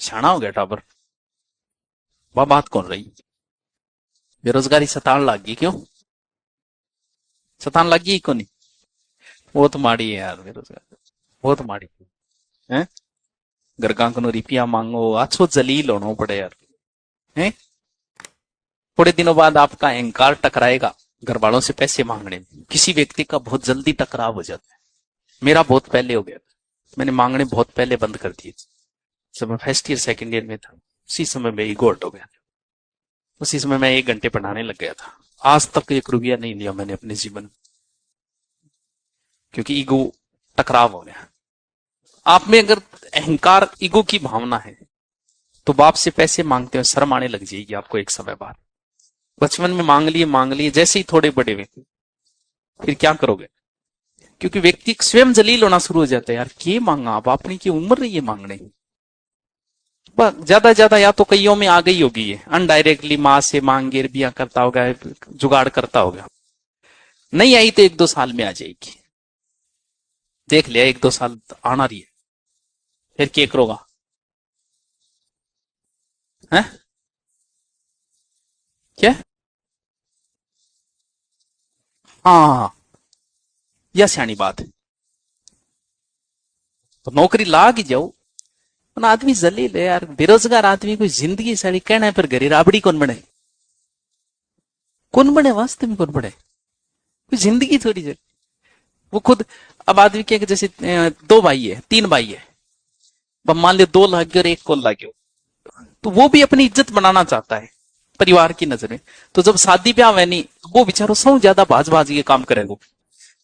छाना हो गया टाबर। वह बात कौन रही? बेरोजगारी सतान लग गई, क्यों सतान लग गई को नहीं? बहुत माड़ी है यार बेरोजगारी, बहुत माड़ी है। गरगा को रिपिया मांगो, आछो जलील होना पड़े यार। है थोड़े दिनों बाद आपका अहंकार टकराएगा घर वालों से पैसे मांगने में। किसी व्यक्ति का बहुत जल्दी टकराव हो जाता है। मेरा बहुत पहले हो गया था, मैंने मांगने बहुत पहले बंद कर दिए थे। जब मैं फर्स्ट ईयर सेकंड ईयर में था, उसी समय में ईगो हट हो गया। उसी समय मैं 1 घंटे पढ़ाने लग गया था। आज तक 1 रुपया नहीं लिया मैंने अपने जीवन में, क्योंकि ईगो टकराव हो गया। आप में अगर अहंकार ईगो की भावना है तो बाप से पैसे मांगते हो शर्म आने लग जाएगी आपको एक समय बाद। बचपन में मांग लिए, जैसे ही थोड़े बड़े हुए फिर क्या करोगे? क्योंकि व्यक्ति स्वयं जलील होना शुरू हो जाता है। यार क्या मांगा आप, अपनी की उम्र रही है मांगने। ज्यादा या तो कईयों में आ गई होगी ये, अनडायरेक्टली माँ से मांग गिर बिया करता होगा, जुगाड़ करता होगा। नहीं आई तो 1-2 साल में आ जाएगी। देख लिया 1-2 साल आना रही है, फिर क्या करोगा? है क्या? हाँ, यह सियानी बात है। तो नौकरी लाग ही जाओ। आदमी जलील है यार, बेरोजगार आदमी कोई जिंदगी सारी कहना है, पर गरीब राबड़ी कौन बने? कौन बने वास्तव में, कौन बने? कोई जिंदगी थोड़ी जल वो खुद। अब आदमी क्या, जैसे 2 भाई है 3 भाई है, अब मान लियो 2 लाख गए और 1 को लाग गयो, तो वो भी अपनी इज्जत बनाना चाहता है परिवार की नजर में। तो जब शादी ब्याह है नहीं, वो बेचारो सौ ज्यादा भाज भाज के काम करेगा,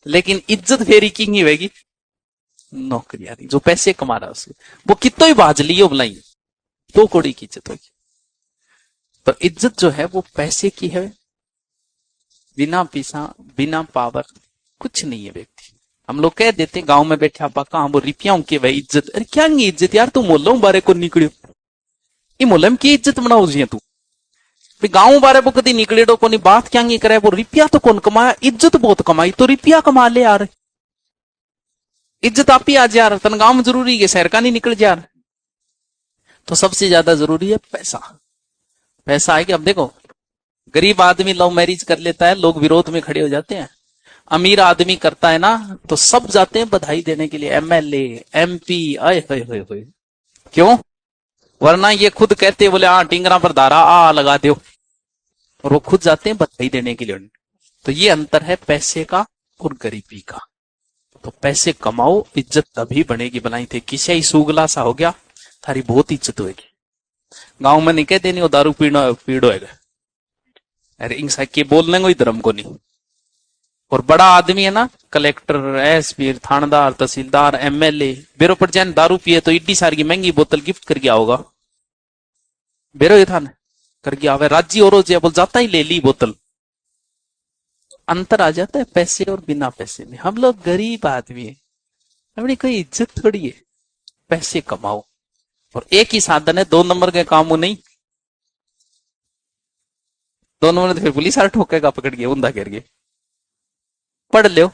लेकिन इज्जत फेरी की नहीं होगी। नौकरी आ रही जो पैसे कमा रहा है उससे, वो कितो ही भाज लियो बुलाई, 2 कौड़ी की इज्जत होगी। पर इज्जत जो है वो पैसे की है। बिना पैसा बिना पावर कुछ नहीं है व्यक्ति। हम लोग कह देते गांव में बैठे आप कहा वो रिपिया के वही इज्जत। अरे क्या इज्जत यार, तू मोहल्लों बारे को निकलियो, ये मोहल्ले में की इज्जत बनाओ जी तू। गांव बारे को कभी निकले तो कोनी बात क्या करे, वो रिपिया तो कौन कमाया, इज्जत बहुत कमाई तो रिपिया कमा ले यार। इज्जत आप ही आज यार, तन गांव में जरूरी है, शहर का नहीं निकल जा रहा। तो सबसे ज्यादा जरूरी है पैसा। पैसा है कि अब देखो, गरीब आदमी लव मैरिज कर लेता है, लोग विरोध में खड़े हो जाते हैं। अमीर आदमी करता है ना, तो सब जाते हैं बधाई देने के लिए, एमएलए एमपी, आए होए। क्यों? वरना ये खुद कहते बोले हाँ टिंगरा पर धारा आ लगा दो, और वो खुद जाते हैं बधाई देने के लिए। तो ये अंतर है पैसे का और गरीबी का। तो पैसे कमाओ, इज्जत तभी बनेगी। बनाई थे किसे ही सूगला सा हो गया, थारी बहुत इज्जत होगी। गांव में नहीं कहते नहीं वो दारू पीना पीड़ो है, अरे इंसान के बोलने को ही धर्म को नहीं। और बड़ा आदमी है ना, कलेक्टर एसपी थानेदार तहसीलदार एमएलए, बेरो पर जान दारू पिए तो इड्डी सारी की महंगी बोतल गिफ्ट कर गया होगा, बेरो ये थाने कर गया हुआ राज्य और बोल जाता ही ले ली बोतल। अंतर आ जाता है पैसे और बिना पैसे में। हम लोग गरीब आदमी है, अपनी कोई इज्जत थोड़ी है। पैसे कमाओ, और एक ही साधन है, 2 नंबर के काम नहीं। 2 नंबर तो फिर पुलिस आ ठोकेगा पकड़ के, ऊंधा करके पढ़ लो।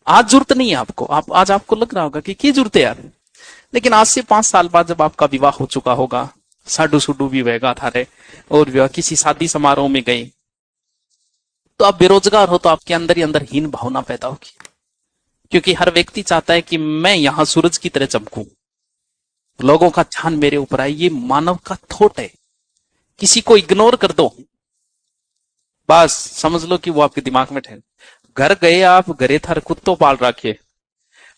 आज जरूरत नहीं है आपको, आज आपको लग रहा होगा कि क्या जरूरत है यार, लेकिन आज से 5 साल बाद जब आपका विवाह हो चुका होगा, साडू सुडू भी बहेगा थारे, और विवाह किसी शादी समारोह में गए, तो आप बेरोजगार हो तो आपके अंदर ही अंदर हीन भावना पैदा होगी। क्योंकि हर व्यक्ति चाहता है कि मैं यहां सूरज की तरह चमकूं, लोगों का ध्यान मेरे ऊपर आए। ये मानव का थॉट है। किसी को इग्नोर कर दो, बस समझ लो कि वो आपके दिमाग में ठहर। घर गए आप, घरे थार कुत्तों पाल रखे,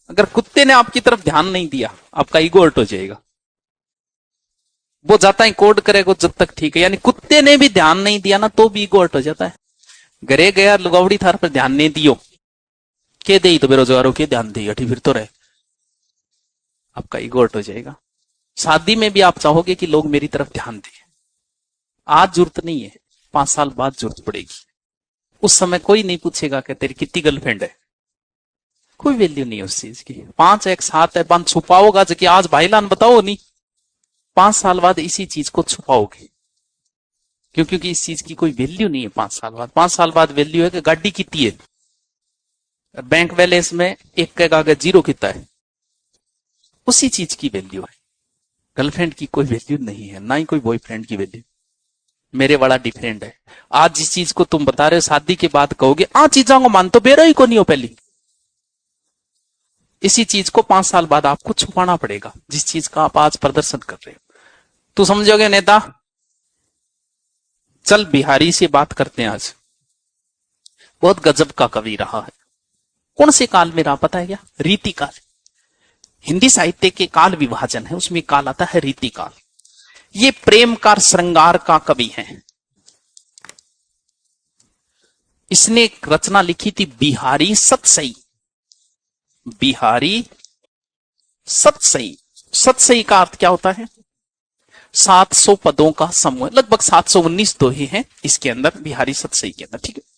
अगर कुत्ते ने आपकी तरफ ध्यान नहीं दिया, आपका ईगो हर्ट हो जाएगा। वो जाता है कोड करेगा जब तक ठीक है, यानी कुत्ते ने भी ध्यान नहीं दिया ना तो भी ईगो हर्ट हो जाता है। घरे गया लुगावड़ी थार पर ध्यान नहीं दियो, के दे तो बेरोजगारों के ध्यान दे अठी फिर तो रहे, आपका ईगो हर्ट हो जाएगा। शादी में भी आप चाहोगे कि लोग मेरी तरफ ध्यान दें। आज जरूरत नहीं है, 5 साल बाद जरूरत पड़ेगी। उस समय कोई नहीं पूछेगा कि तेरी कितनी गर्लफ्रेंड है, कोई वैल्यू नहीं है उस चीज की। 5 एक 7 है, 5 छुपाओगा जबकि आज भाईलान बताओ नहीं, 5 साल बाद इसी चीज को छुपाओगे। क्योंकि इस चीज की कोई वैल्यू नहीं है 5 साल बाद। 5 साल बाद वैल्यू है कि गाड़ी कितनी है, बैंक बैलेंस में 1 के कागज 0 कितना है, उसी चीज की वैल्यू है। गर्लफ्रेंड की कोई वैल्यू नहीं है, ना ही कोई बॉयफ्रेंड की वैल्यू। मेरे बड़ा डिफरेंट है। आज जिस चीज को तुम बता रहे हो शादी के बाद कहोगे आ चीजों को मान तो बेरो ही को नहीं हो पहली, इसी चीज को 5 साल बाद आपको छुपाना पड़ेगा जिस चीज का आप आज प्रदर्शन कर रहे हो। तो समझोगे नेता। चल बिहारी से बात करते हैं आज। बहुत गजब का कवि रहा है। कौन से काल में रहा पता है क्या? रीति काल। हिंदी साहित्य के काल विभाजन है, उसमें काल आता है रीति काल। ये प्रेम का श्रृंगार का कवि है। इसने एक रचना लिखी थी बिहारी सतसई। बिहारी सतसई। सतसई का अर्थ क्या होता है? 700 पदों का समूह, लगभग 719 दोहे हैं इसके अंदर, बिहारी सतसई के अंदर। ठीक है।